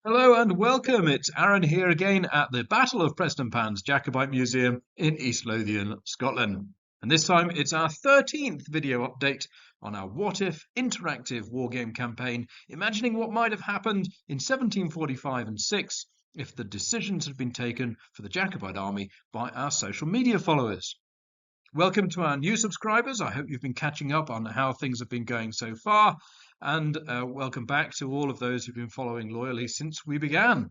Hello and welcome. It's Arran here again at the Battle of Prestonpans Jacobite Museum in East Lothian, Scotland. And this time it's our 13th video update on our What If interactive wargame campaign, imagining what might have happened in 1745 and 6 if the decisions had been taken for the Jacobite army by our social media followers. Welcome to our new subscribers. I hope you've been catching up on how things have been going so far. And welcome back to all of those who've been following loyally since we began.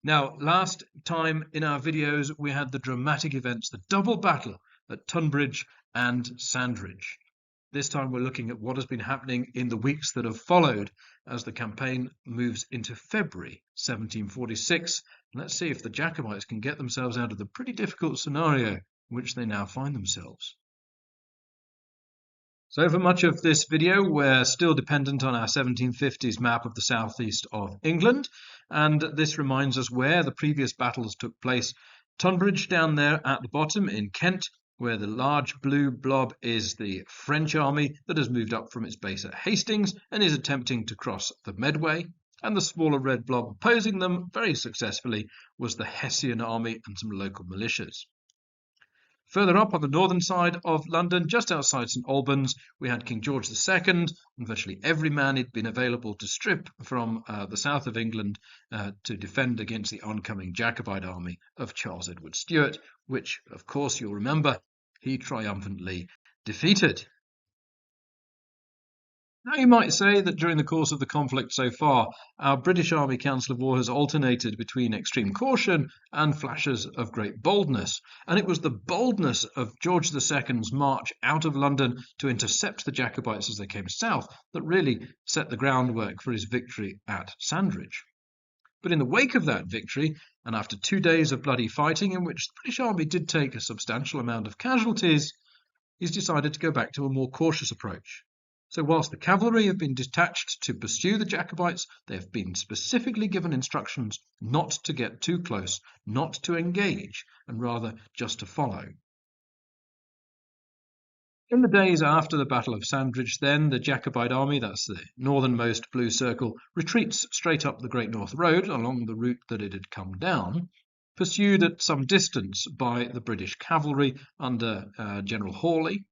Now, last time in our videos, we had the dramatic events, the double battle at Tunbridge and Sandridge. This time we're looking at what has been happening in the weeks that have followed as the campaign moves into February 1746. And let's see if the Jacobites can get themselves out of the pretty difficult scenario in which they now find themselves. So for much of this video, we're still dependent on our 1750s map of the southeast of England, and this reminds us where the previous battles took place. Tunbridge down there at the bottom in Kent, where the large blue blob is the French army that has moved up from its base at Hastings and is attempting to cross the Medway, and the smaller red blob opposing them very successfully was the Hessian army and some local militias. Further up on the northern side of London, just outside St Albans, we had King George II, and virtually every man had been available to strip from the south of England to defend against the oncoming Jacobite army of Charles Edward Stuart, which, of course, you'll remember, he triumphantly defeated. Now you might say that during the course of the conflict so far, our British Army Council of War has alternated between extreme caution and flashes of great boldness. And it was the boldness of George II's march out of London to intercept the Jacobites as they came south that really set the groundwork for his victory at Sandridge. But in the wake of that victory, and after 2 days of bloody fighting in which the British Army did take a substantial amount of casualties, he's decided to go back to a more cautious approach. So whilst the cavalry have been detached to pursue the Jacobites, they have been specifically given instructions not to get too close, not to engage, and rather just to follow. In the days after the Battle of Sandridge, then, the Jacobite army, that's the northernmost blue circle, retreats straight up the Great North Road along the route that it had come down, pursued at some distance by the British cavalry under General Hawley.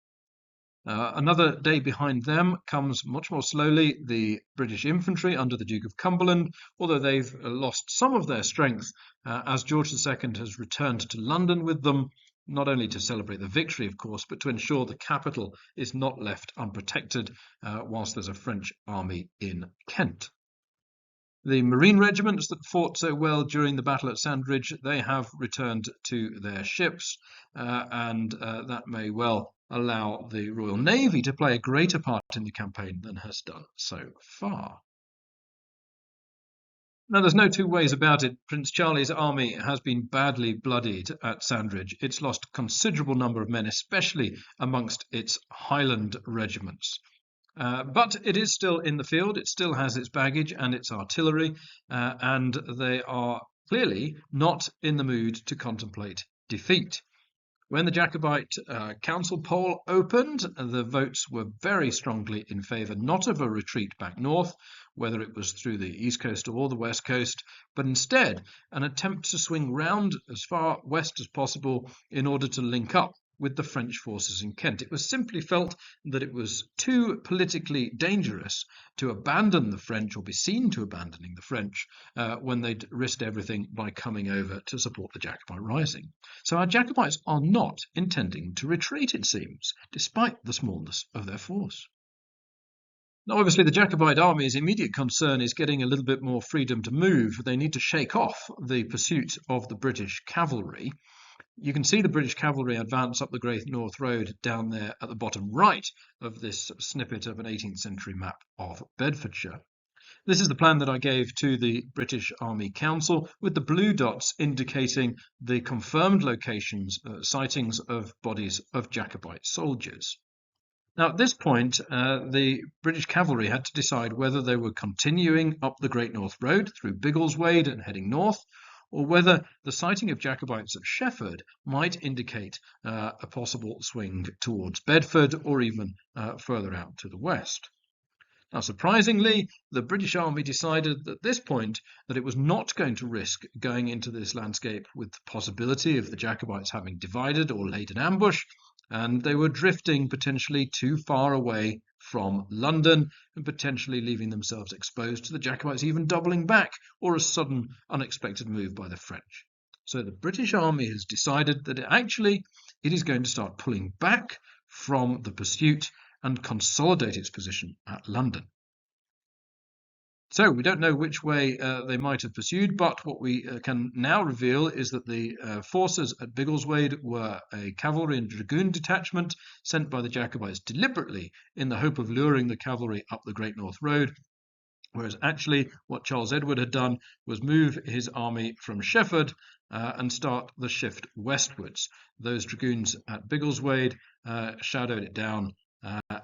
Another day behind them comes much more slowly the British infantry under the Duke of Cumberland, although they've lost some of their strength as George II has returned to London with them, not only to celebrate the victory, of course, but to ensure the capital is not left unprotected whilst there's a French army in Kent. The marine regiments that fought so well during the battle at Sandridge, they have returned to their ships, and that may well allow the Royal Navy to play a greater part in the campaign than has done so far. Now, there's no two ways about it. Prince Charlie's army has been badly bloodied at Sandridge. It's lost a considerable number of men, especially amongst its Highland regiments. But it is still in the field. It still has its baggage and its artillery, and they are clearly not in the mood to contemplate defeat. When the Jacobite council poll opened, the votes were very strongly in favour not of a retreat back north, whether it was through the east coast or the west coast, but instead an attempt to swing round as far west as possible in order to link up with the French forces in Kent. It was simply felt that it was too politically dangerous to abandon the French or be seen to abandoning the French when they'd risked everything by coming over to support the Jacobite rising. So our Jacobites are not intending to retreat, it seems, despite the smallness of their force. Now, obviously, the Jacobite army's immediate concern is getting a little bit more freedom to move. They need to shake off the pursuit of the British cavalry. You can see the British cavalry advance up the Great North Road down there at the bottom right of this snippet of an 18th century map of Bedfordshire. This is the plan that I gave to the British Army Council, with the blue dots indicating the confirmed locations, sightings of bodies of Jacobite soldiers. Now, at this point, the British cavalry had to decide whether they were continuing up the Great North Road through Biggleswade and heading north, or whether the sighting of Jacobites at Shefford might indicate a possible swing towards Bedford or even further out to the west. Now, surprisingly, the British Army decided at this point that it was not going to risk going into this landscape with the possibility of the Jacobites having divided or laid an ambush, and they were drifting potentially too far away from London and potentially leaving themselves exposed to the Jacobites even doubling back or a sudden unexpected move by the French. So the British Army has decided that it is going to start pulling back from the pursuit and consolidate its position at London. So we don't know which way they might have pursued, but what we can now reveal is that the forces at Biggleswade were a cavalry and dragoon detachment sent by the Jacobites deliberately in the hope of luring the cavalry up the Great North Road, whereas actually what Charles Edward had done was move his army from Shefford and start the shift westwards. Those dragoons at Biggleswade shadowed it down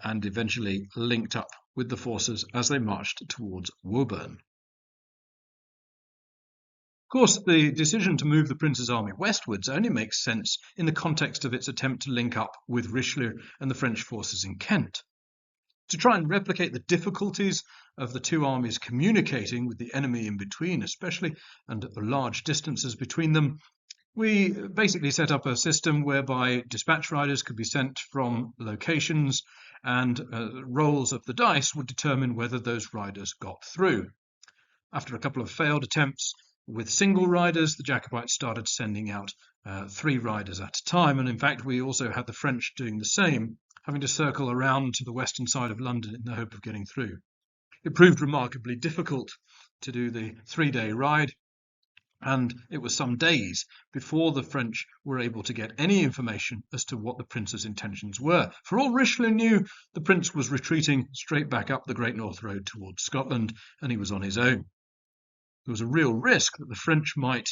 and eventually linked up with the forces as they marched towards Woburn. Of course, the decision to move the Prince's army westwards only makes sense in the context of its attempt to link up with Richelieu and the French forces in Kent. To try and replicate the difficulties of the two armies communicating with the enemy in between, especially, and large distances between them, we basically set up a system whereby dispatch riders could be sent from locations and rolls of the dice would determine whether those riders got through. After a couple of failed attempts with single riders, the Jacobites started sending out 3 riders at a time, and in fact we also had the French doing the same, having to circle around to the western side of London in the hope of getting through. It proved remarkably difficult to do the 3-day ride, and it was some days before the French were able to get any information as to what the Prince's intentions were. For all Richelieu knew, the Prince was retreating straight back up the Great North Road towards Scotland, and he was on his own. There was a real risk that the French might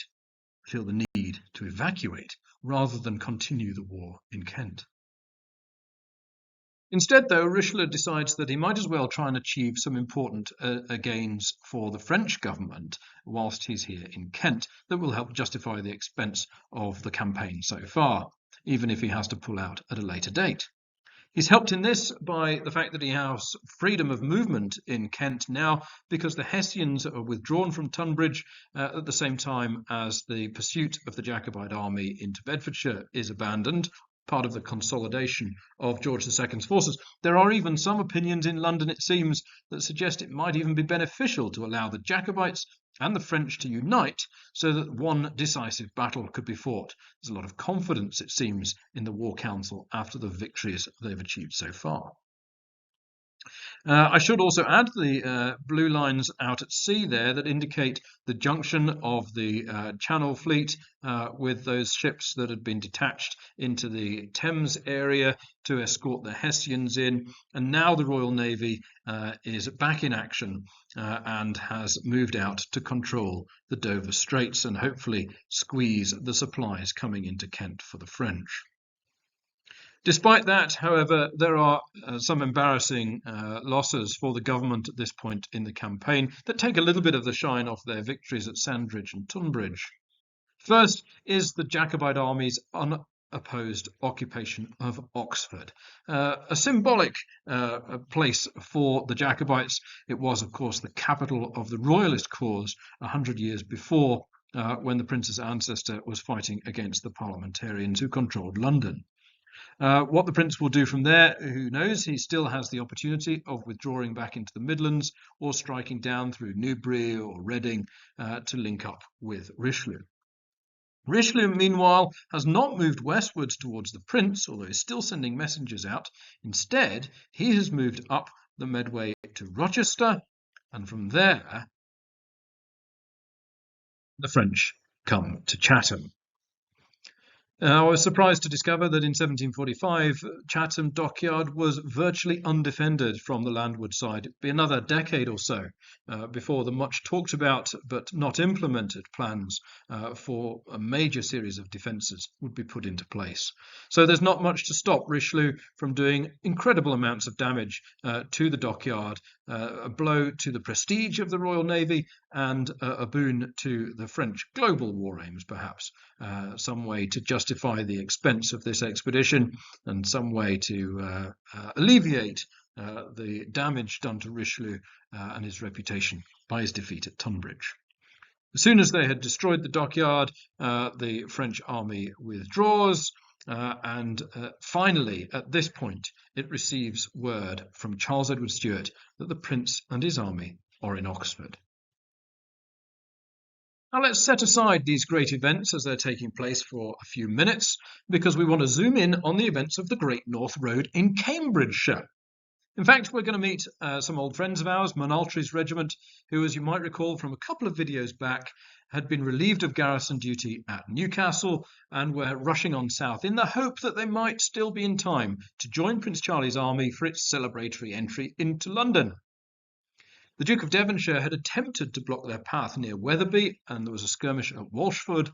feel the need to evacuate rather than continue the war in Kent. Instead, though, Richelieu decides that he might as well try and achieve some important gains for the French government whilst he's here in Kent that will help justify the expense of the campaign so far, even if he has to pull out at a later date. He's helped in this by the fact that he has freedom of movement in Kent now because the Hessians are withdrawn from Tunbridge at the same time as the pursuit of the Jacobite army into Bedfordshire is abandoned, part of the consolidation of George II's forces. There are even some opinions in London, it seems, that suggest it might even be beneficial to allow the Jacobites and the French to unite so that one decisive battle could be fought. There's a lot of confidence, it seems, in the War Council after the victories they've achieved so far. I should also add the blue lines out at sea there that indicate the junction of the Channel Fleet with those ships that had been detached into the Thames area to escort the Hessians in. And now the Royal Navy is back in action and has moved out to control the Dover Straits and hopefully squeeze the supplies coming into Kent for the French. Despite that, however, there are some embarrassing losses for the government at this point in the campaign that take a little bit of the shine off their victories at Sandridge and Tunbridge. First is the Jacobite army's unopposed occupation of Oxford, a symbolic place for the Jacobites. It was, of course, the capital of the Royalist cause 100 years before, when the Prince's ancestor was fighting against the parliamentarians who controlled London. What the Prince will do from there, who knows? He still has the opportunity of withdrawing back into the Midlands or striking down through Newbury or Reading to link up with Richelieu. Richelieu, meanwhile, has not moved westwards towards the Prince, although he's still sending messengers out. Instead, he has moved up the Medway to Rochester, and from there, the French come to Chatham. I was surprised to discover that in 1745, Chatham Dockyard was virtually undefended from the landward side. It'd be another decade or so before the much talked about but not implemented plans for a major series of defences would be put into place. So there's not much to stop Richelieu from doing incredible amounts of damage to the Dockyard, a blow to the prestige of the Royal Navy and a boon to the French global war aims, perhaps, some way to justify the expense of this expedition and some way to alleviate the damage done to Richelieu and his reputation by his defeat at Tunbridge. As soon as they had destroyed the dockyard, the French army withdraws, and finally, at this point, it receives word from Charles Edward Stuart that the Prince and his army are in Oxford. Now let's set aside these great events as they're taking place for a few minutes, because we want to zoom in on the events of the Great North Road in Cambridgeshire. In fact, we're going to meet some old friends of ours, Monaltrie's regiment, who, as you might recall from a couple of videos back, had been relieved of garrison duty at Newcastle and were rushing on south in the hope that they might still be in time to join Prince Charlie's army for its celebratory entry into London. The Duke of Devonshire had attempted to block their path near Wetherby, and there was a skirmish at Walshford.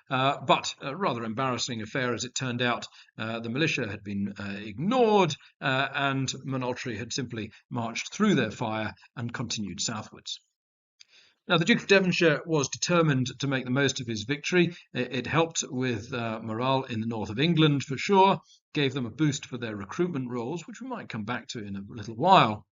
But a rather embarrassing affair, as it turned out. The militia had been ignored, and Monaltrie had simply marched through their fire and continued southwards. Now, the Duke of Devonshire was determined to make the most of his victory. It helped with morale in the north of England, for sure, gave them a boost for their recruitment rolls, which we might come back to in a little while.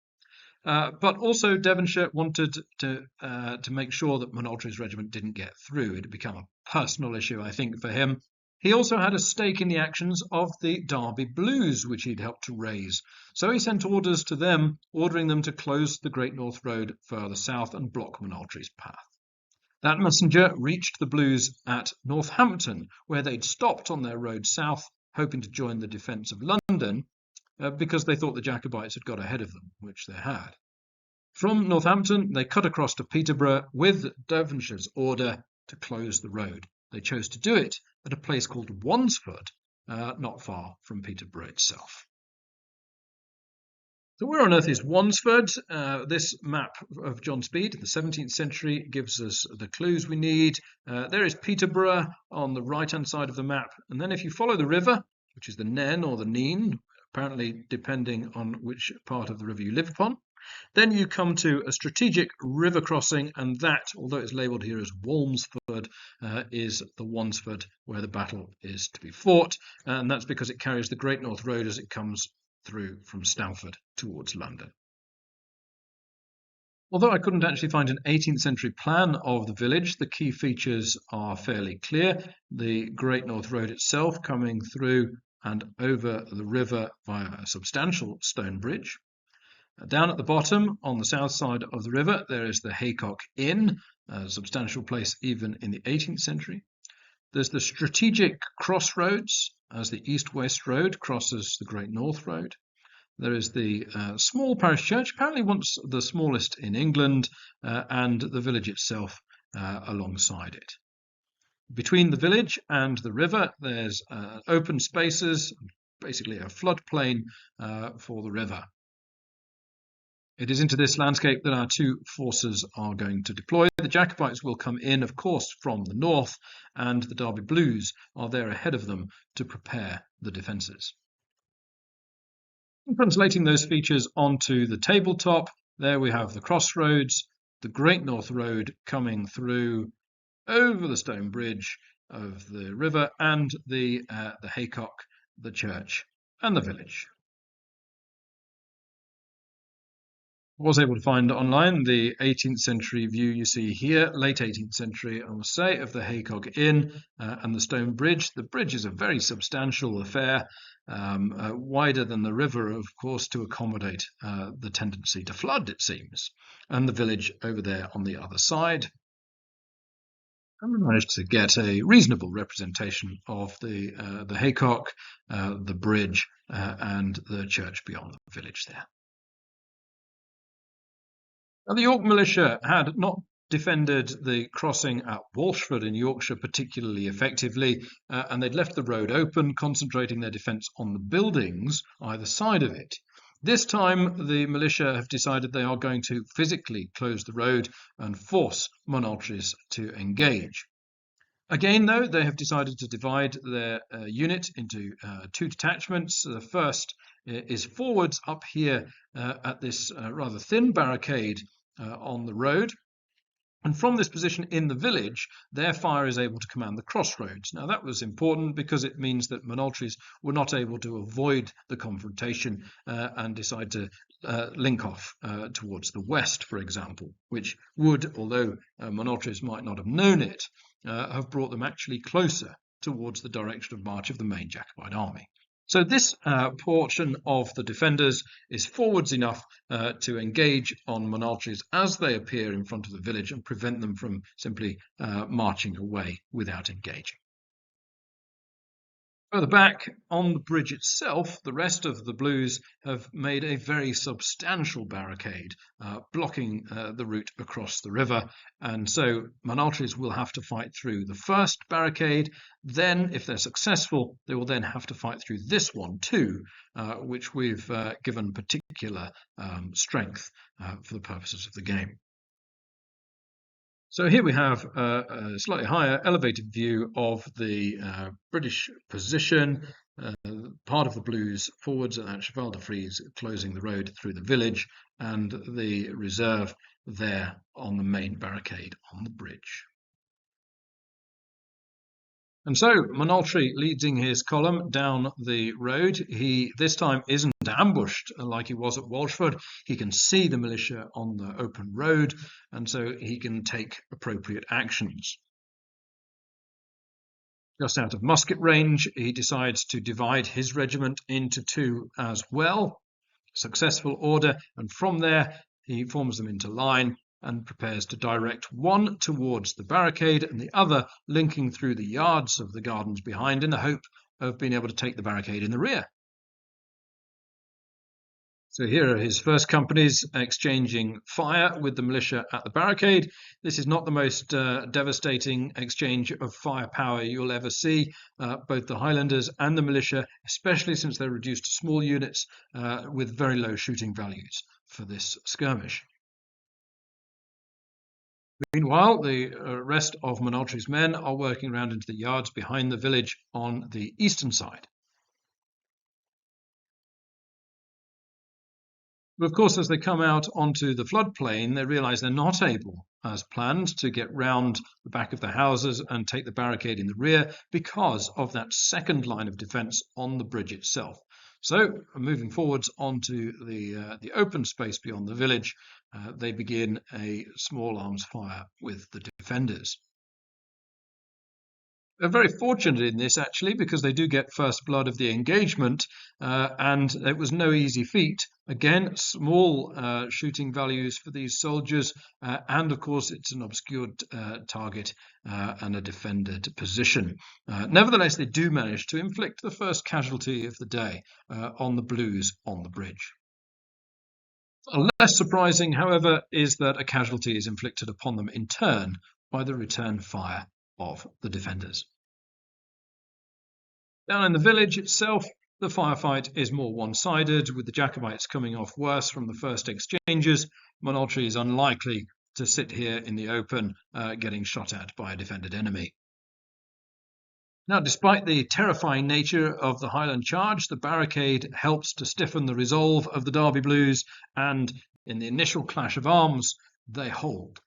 But also Devonshire wanted to make sure that Monaltrie's regiment didn't get through. It had become a personal issue, I think, for him. He also had a stake in the actions of the Derby Blues, which he'd helped to raise. So he sent orders to them, ordering them to close the Great North Road further south and block Monaltrie's path. That messenger reached the Blues at Northampton, where they'd stopped on their road south, hoping to join the defence of London, because they thought the Jacobites had got ahead of them, which they had. From Northampton, they cut across to Peterborough with Devonshire's order to close the road. They chose to do it at a place called Wansford, not far from Peterborough itself. So where on earth is Wansford? This map of John Speed in the 17th century gives us the clues we need. There is Peterborough on the right-hand side of the map. And then if you follow the river, which is the Nen or the Nene, apparently depending on which part of the river you live upon, then you come to a strategic river crossing, and that, although it's labelled here as Walmsford, is the Wansford where the battle is to be fought, and that's because it carries the Great North Road as it comes through from Stamford towards London. Although I couldn't actually find an 18th century plan of the village, the key features are fairly clear. The Great North Road itself coming through and over the river via a substantial stone bridge. Down at the bottom, on the south side of the river, there is the Haycock Inn, a substantial place even in the 18th century. There's the strategic crossroads, as the east-west road crosses the Great North Road. There is the small parish church, apparently once the smallest in England, and the village itself alongside it. Between the village and the river, there's open spaces, basically a floodplain for the river. It is into this landscape that our two forces are going to deploy. The Jacobites will come in, of course, from the north, and the Derby Blues are there ahead of them to prepare the defences. Translating those features onto the tabletop, there we have the crossroads, the Great North Road coming through over the stone bridge of the river, and the haycock, the church, and the village. I was able to find online the 18th century view you see here, late 18th century, I must say, of the Haycock Inn and the stone bridge. The bridge is a very substantial affair, wider than the river, of course, to accommodate the tendency to flood, it seems, and the village over there on the other side. And we managed to get a reasonable representation of the haycock, the bridge, and the church beyond the village there. Now, the York militia had not defended the crossing at Walshford in Yorkshire particularly effectively, and they'd left the road open, concentrating their defence on the buildings either side of it. This time, the militia have decided they are going to physically close the road and force Monaltries to engage. Again, though, they have decided to divide their unit into two detachments. The first is forwards up here at this rather thin barricade on the road. And from this position in the village, their fire is able to command the crossroads. Now, that was important because it means that Monaltries were not able to avoid the confrontation and decide to link off towards the west, for example, which would, although Monaltries might not have known it, have brought them actually closer towards the direction of march of the main Jacobite army. So this portion of the defenders is forwards enough to engage on Monaltries as they appear in front of the village and prevent them from simply marching away without engaging. Further back on the bridge itself, the rest of the Blues have made a very substantial barricade blocking the route across the river, and so Monaltries will have to fight through the first barricade. Then, if they're successful, they will then have to fight through this one too, which we've given particular strength for the purposes of the game. So here we have a slightly higher elevated view of the British position, part of the Blues forwards at Cheval de Frise closing the road through the village, and the reserve there on the main barricade on the bridge. And so Monaltrie leading his column down the road. He this time isn't ambushed like he was at Walshford. He can see the militia on the open road, and so he can take appropriate actions. Just out of musket range, he decides to divide his regiment into two as well. Successful order, and from there he forms them into line and prepares to direct one towards the barricade and the other linking through the yards of the gardens behind in the hope of being able to take the barricade in the rear. So here are his first companies exchanging fire with the militia at the barricade. This is not the most devastating exchange of firepower you'll ever see. Both the Highlanders and the militia, especially since they're reduced to small units with very low shooting values for this skirmish. Meanwhile, the rest of Monaltrie's men are working around into the yards behind the village on the eastern side. But of course, as they come out onto the floodplain, they realise they're not able, as planned, to get round the back of the houses and take the barricade in the rear because of that second line of defence on the bridge itself. So, moving forwards onto the open space beyond the village, they begin a small arms fire with the defenders. They're very fortunate in this, actually, because they do get first blood of the engagement, and it was no easy feat. Again, small shooting values for these soldiers, and of course it's an obscured target and a defended position. Nevertheless, they do manage to inflict the first casualty of the day on the Blues on the bridge. Less surprising, however, is that a casualty is inflicted upon them in turn by the return fire of the defenders. Down in the village itself, the firefight is more one-sided, with the Jacobites coming off worse from the first exchanges. Monaltrie is unlikely to sit here in the open, getting shot at by a defended enemy. Now, despite the terrifying nature of the Highland charge, the barricade helps to stiffen the resolve of the Derby Blues, and in the initial clash of arms, they hold.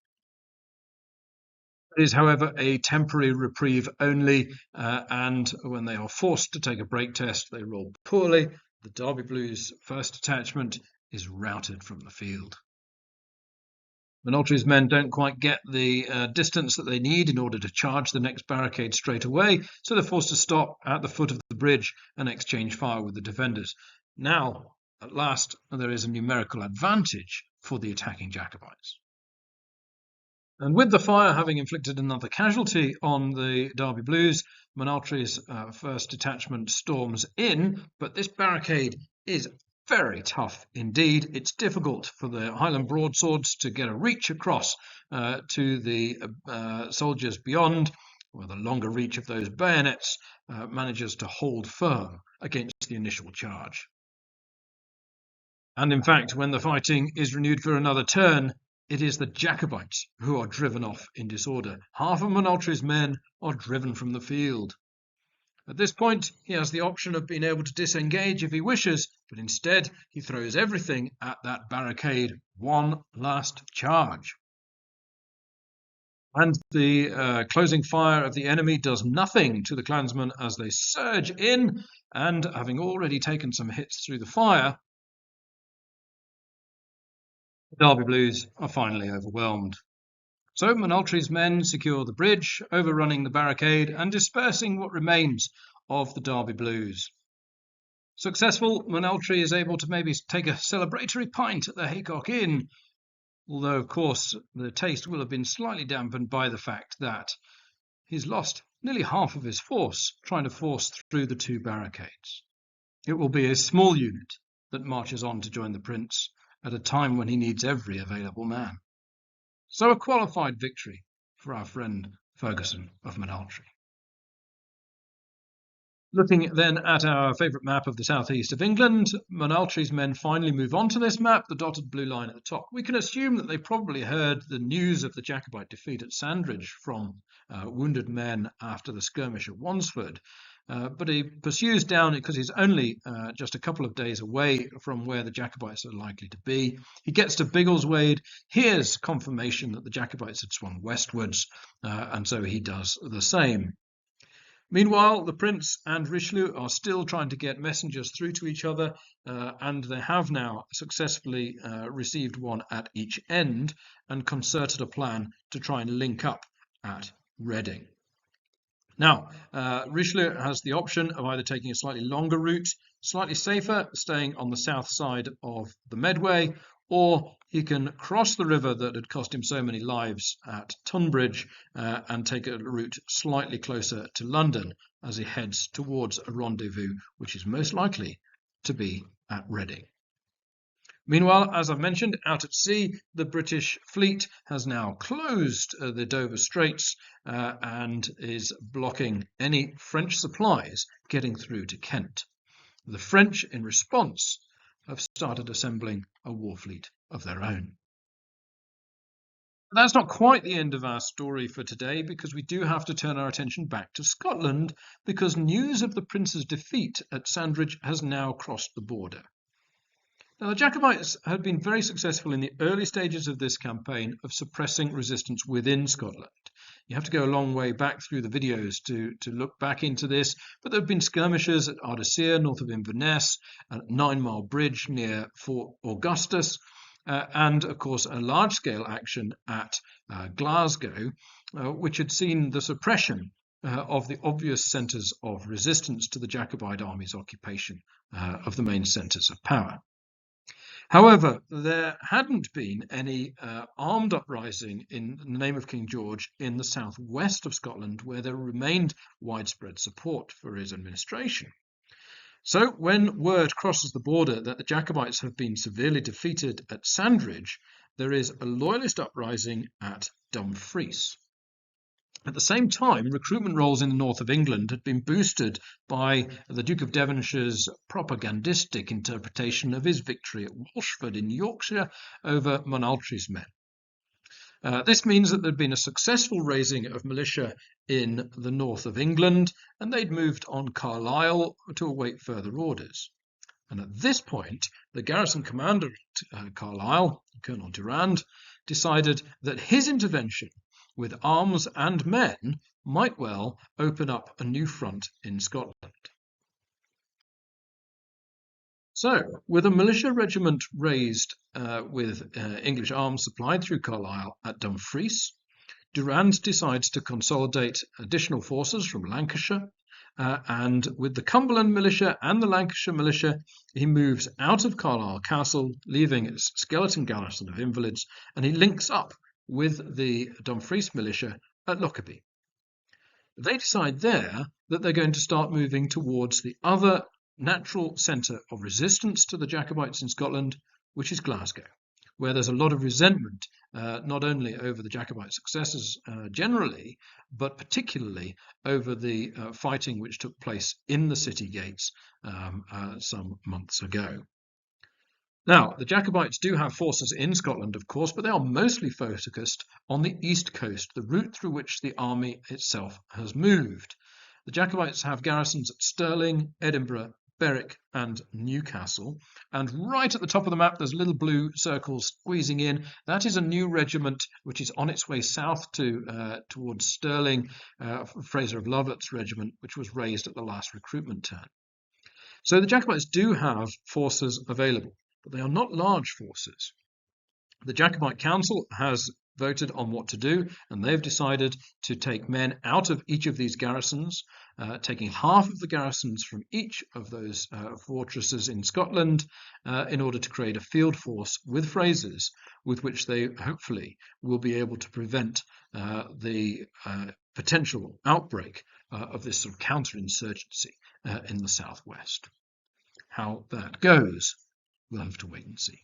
It is, however, a temporary reprieve only, and when they are forced to take a break test, they roll poorly. The Derby Blues' first detachment is routed from the field. Monaltrie's men don't quite get the distance that they need in order to charge the next barricade straight away, so they're forced to stop at the foot of the bridge and exchange fire with the defenders. Now, at last, there is a numerical advantage for the attacking Jacobites. And with the fire having inflicted another casualty on the Derby Blues, Monaltrie's first detachment storms in, but this barricade is very tough indeed. It's difficult for the Highland broadswords to get a reach across to the soldiers beyond, or the longer reach of those bayonets manages to hold firm against the initial charge. And in fact, when the fighting is renewed for another turn, it is the Jacobites who are driven off in disorder. Half of Monaltrie's men are driven from the field. At this point, he has the option of being able to disengage if he wishes, but instead he throws everything at that barricade. One last charge. And the closing fire of the enemy does nothing to the clansmen as they surge in, and having already taken some hits through the fire, the Derby Blues are finally overwhelmed. So Monaltrie's men secure the bridge, overrunning the barricade and dispersing what remains of the Derby Blues. Successful, Monaltrie is able to maybe take a celebratory pint at the Haycock Inn, although, of course, the taste will have been slightly dampened by the fact that he's lost nearly half of his force trying to force through the two barricades. It will be a small unit that marches on to join the Prince at a time when he needs every available man. So a qualified victory for our friend Farquharson of Monaltrie. Looking then at our favourite map of the southeast of England, Monaltrie's men finally move on to this map, the dotted blue line at the top. We can assume that they probably heard the news of the Jacobite defeat at Sandridge from wounded men after the skirmish at WANSFORD. But he pursues down because he's only just a couple of days away from where the Jacobites are likely to be. He gets to Biggleswade, hears confirmation that the Jacobites had swung westwards, and so he does the same. Meanwhile, the Prince and Richelieu are still trying to get messengers through to each other, and they have now successfully received one at each end and concerted a plan to try and link up at Reading. Now, Richelieu has the option of either taking a slightly longer route, slightly safer, staying on the south side of the Medway, or he can cross the river that had cost him so many lives at Tunbridge and take a route slightly closer to London as he heads towards a rendezvous which is most likely to be at Reading. Meanwhile, as I've mentioned, out at sea, the British fleet has now closed the Dover Straits and is blocking any French supplies getting through to Kent. The French, in response, have started assembling a war fleet of their own. That's not quite the end of our story for today, because we do have to turn our attention back to Scotland, because news of the Prince's defeat at Sandridge has now crossed the border. Now, the Jacobites had been very successful in the early stages of this campaign of suppressing resistance within Scotland. You have to go a long way back through the videos to look back into this, but there have been skirmishes at Ardeshir, north of Inverness, at 9 Mile Bridge near Fort Augustus, and, of course, a large-scale action at Glasgow, which had seen the suppression of the obvious centres of resistance to the Jacobite army's occupation of the main centres of power. However, there hadn't been any armed uprising in the name of King George in the southwest of Scotland, where there remained widespread support for his administration. So when word crosses the border that the Jacobites have been severely defeated at Sandridge, there is a loyalist uprising at Dumfries. At the same time, recruitment rolls in the north of England had been boosted by the Duke of Devonshire's propagandistic interpretation of his victory at Walshford in Yorkshire over Monaltrie's men. This means that there'd been a successful raising of militia in the north of England, and they'd moved on Carlisle to await further orders. And at this point, the garrison commander at Carlisle, Colonel Durand, decided that his intervention with arms and men might well open up a new front in Scotland. So, with a militia regiment raised with English arms supplied through Carlisle at Dumfries, Durand decides to consolidate additional forces from Lancashire, and with the Cumberland militia and the Lancashire militia, he moves out of Carlisle Castle, leaving its skeleton garrison of invalids, and he links up with the Dumfries militia at Lockerbie. They decide there that they're going to start moving towards the other natural centre of resistance to the Jacobites in Scotland, which is Glasgow, where there's a lot of resentment, not only over the Jacobite successes generally, but particularly over the fighting which took place in the city gates some months ago. Now, the Jacobites do have forces in Scotland, of course, but they are mostly focused on the east coast, the route through which the army itself has moved. The Jacobites have garrisons at Stirling, Edinburgh, Berwick and Newcastle. And right at the top of the map, there's a little blue circle squeezing in. That is a new regiment which is on its way south towards Stirling, Fraser of Lovat's regiment, which was raised at the last recruitment turn. So the Jacobites do have forces available, but they are not large forces. The Jacobite Council has voted on what to do, and they've decided to take men out of each of these garrisons, taking half of the garrisons from each of those fortresses in Scotland in order to create a field force with Frasers with which they hopefully will be able to prevent the potential outbreak of this sort of counterinsurgency in the southwest. How that goes, we'll have to wait and see.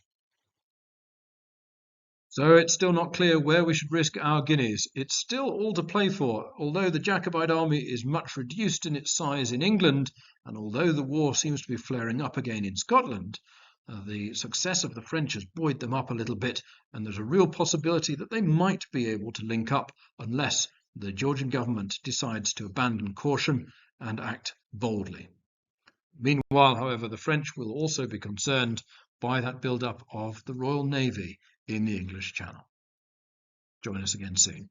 So it's still not clear where we should risk our guineas. It's still all to play for. Although the Jacobite army is much reduced in its size in England, and although the war seems to be flaring up again in Scotland, the success of the French has buoyed them up a little bit, and there's a real possibility that they might be able to link up unless the Georgian government decides to abandon caution and act boldly. Meanwhile, however, the French will also be concerned by that build-up of the Royal Navy in the English Channel. Join us again soon.